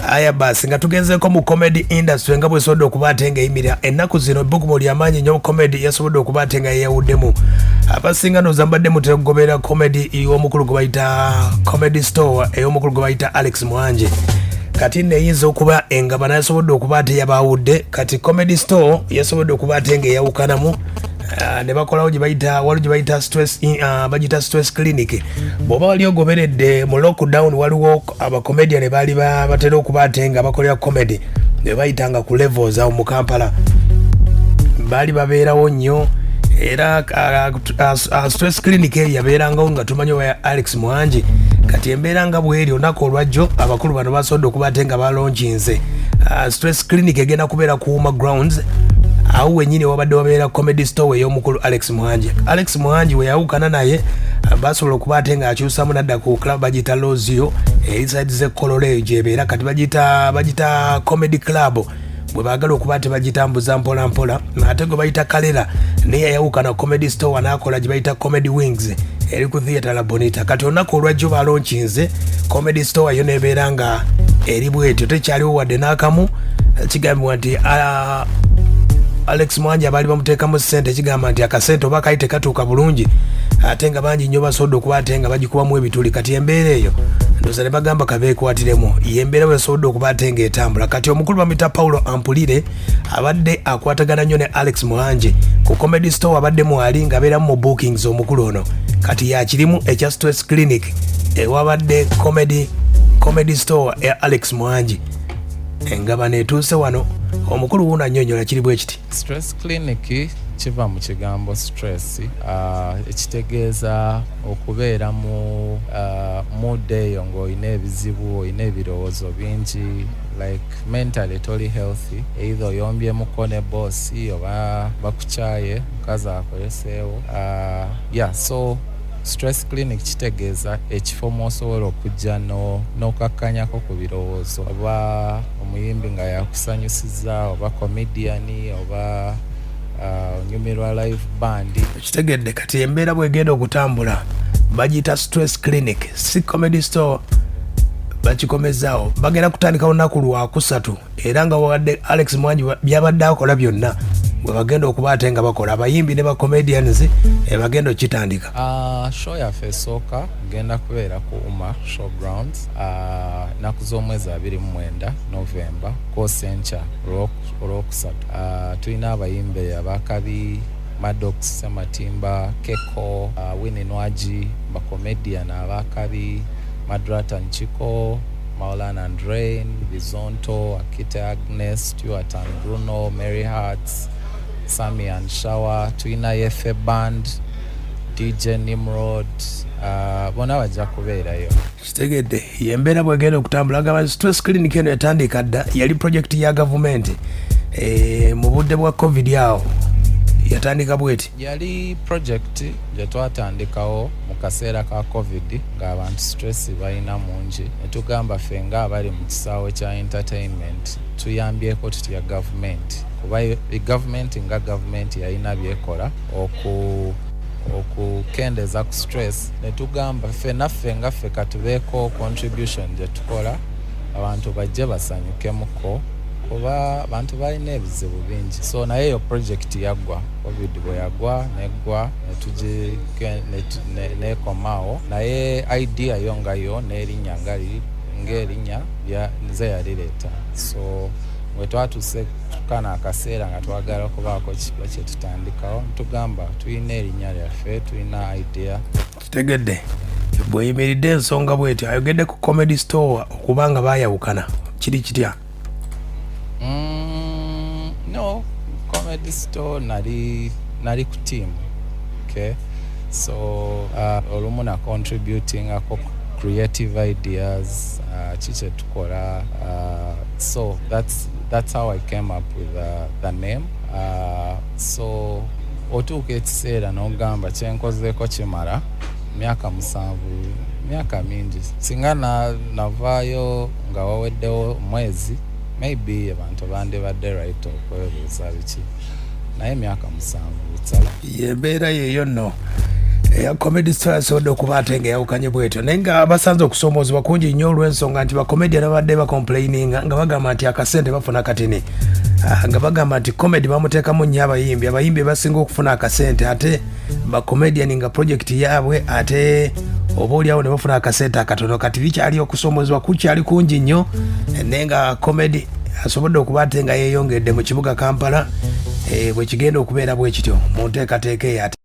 aya basi nga tugenzeko mu comedy industry nga bwe sodo okubate nga yimira ennaku zino ebbugumu ly'amaanyi nnyo comedy yasobodde okubate nga yeyawuddemu abasinga nozambadde mutera okugobera comedy y'omukulu gwe bayita comedy store ey'omukulu gwe bayita Alex Muhangi kati neyinza okuba engaba nayasobodde okuba ate yabawudde kati comedy store yasobodde okuba ate nga eyawukanamu ne bakolawo gye bayita stress bagita stress clinic bw'oba wali ogoberedde mu lockdown waliwo abacomedian ne baali batera okuba ate nga bakolera comedy ne bayitanga ku levels awo mu Kampala baali babeerawo nnyo era stress clinic eyo yabeerangawo nga tumanyi wa Alex Muhangi kati embeera nga bweri olunaku olwajjo abakulu bano basobodde okuba ate nga balonkinze stress clinic egenda kubeera ku Uma Grounds awo wenyini wabadde wabeera comedy store ey'omukulu Alex Muhangi. Alex Muhangi we yawukana naye basobola okuba ate nga akyusamu nadda ku club bagita Lozio eriside z'ekkololo gyebeera kati bagita comedy club bwe baagala okuba ate bagitambuza mpola mpola ate gwe bayita Kalera naye yayawukana comedy store n'akola gye bayita comedy wings eri ku theatre la Bonita kati olunaku olwajjo balonkinze comedy store yo nebeera nga eri bwetyo tekyaliwo wadde n'akamu kigambibwa nti Alex Muhangi abaali bamuteekamu ssente kigamba nti akasente oba kali tekatuuka bulungi ate nga bangi nnyo basobodde okuba ate nga bagikubamu ebituli kati embeera eyo ndowooza ne bagamba kabeekwatiremu yembeera bwe basobodde okuba ate nga etambula kati omukulu bamuyita Paulo Ampulire abadde akwatagana nnyo ne Alex Muhangi ku comedy store abadde mwali ng'abeeramu mu bookings omukulu ono kati yakirimu ekya stress clinic ewabadde comedy store ya Alex Muhangi engaba netuuse wano omukulu wuuna nnyonnyola kiri bwe kiti stress clinic kiva mu kigambo stress ekitegeeza okubeera mu mood eyo ng'olina ebizibu olina ebirowoozo bingi like mentally toli healthy either oyombyemukko ne bossi oba bakukyaye mukazi akoleseewo so stress clinic kitegeeza ekifo mw'osobola okujja n'okakkanyako ku birowoozo oba omuyimbi nga yakusanyusiza oba comediani oba onyumirwa live band kitegedde kati embeera bwegenda okutambula bagiyita stress clinic si comedy store bakikomezaawo bagenda kutandika lunaku lwakusatu era nga wadde Alex Muhangi byabadde akola byonna bwe bagenda okuba ate nga bakola abayimbi ne bacomedians bagenda okitandika show yaffe esooka genda kubeera ku Uma showgrounds naku z'omwezi 29 November kosencha olwokusatu tulina abayimbi abakabi Maddox Sematimba Keko Winnie Nwaji bacomedian abakabi Madrata Nchiko Maulana Andrain Bizonto Akita Agnes Stuart and Bruno Mary Hearts Sammy and Shawa tulina Yefe Band DJ Nimrod bona bajja kubeerayo kitegedde yembeera bwegenda okutambula gaba stress clinic eno yatandika dda yali project ya government mu budde bwa covid awo yatandika bweti yali project gye twatandikawo mu kaseera ka covid ng'abantu stress balina mungi netugamba ffe nga abali mu kisaawe kya entertainment tuyambyeko tutya government kuba government nga government yalina byekola okukendeza ku stress netugamba ffe naffe nga ffe katubeeko contribution gye tukola abantu bajje basanyukemuko kuba abantu balina ebizibu bingi so naye eyo project yaggwa covid bwe yaggwa neggwa nekomaawo naye idea yo ngayo n'erinnya ng'erinnya nze yalireeta so bwe twatuse tukana akaseera nga twagala okubaako kiba kye tutandikawo ntugamba tulina erinnya lyaffe tulina idea kitegedde bweyimiridde ensonga bwetyo ayogedde ku comedy store okubanga baayawukana kiri kitya no comedy store nali ku team okay so olumu na contributing ako creative ideas chiche tukola so that's how I came up with the name so otuuka ekiseera n'ogamba kyenkozeeko kimala myaka mingi singa navaayo nga waweddewo mwezi maybe abantu bandibadde right okwebuuza biki naye myaka 7 nsala yembeera yeyo nno comedy stars odo kubatenga yaukanye bweto nenga basanze okusomoozebwa kungi nnyo olw'ensonga nti bakomedian abadde bacomplaininga nga bagamba nti akasente bafuna katini nga bagamba nti comedy bamuteekamu nnyo abayimbi basinga okufuna akasente ate bakomedian nga project yaabwe ate oba oliawo ne bafuna akasente akatono kati bikyali okusomoozebwa kukyali kungi nnyo nenga comedy asobodde okuba ate nga yeeyongedde mu kibuga Kampala bwe kigenda okubeera bwe kityo mu nteekateeka eyo ate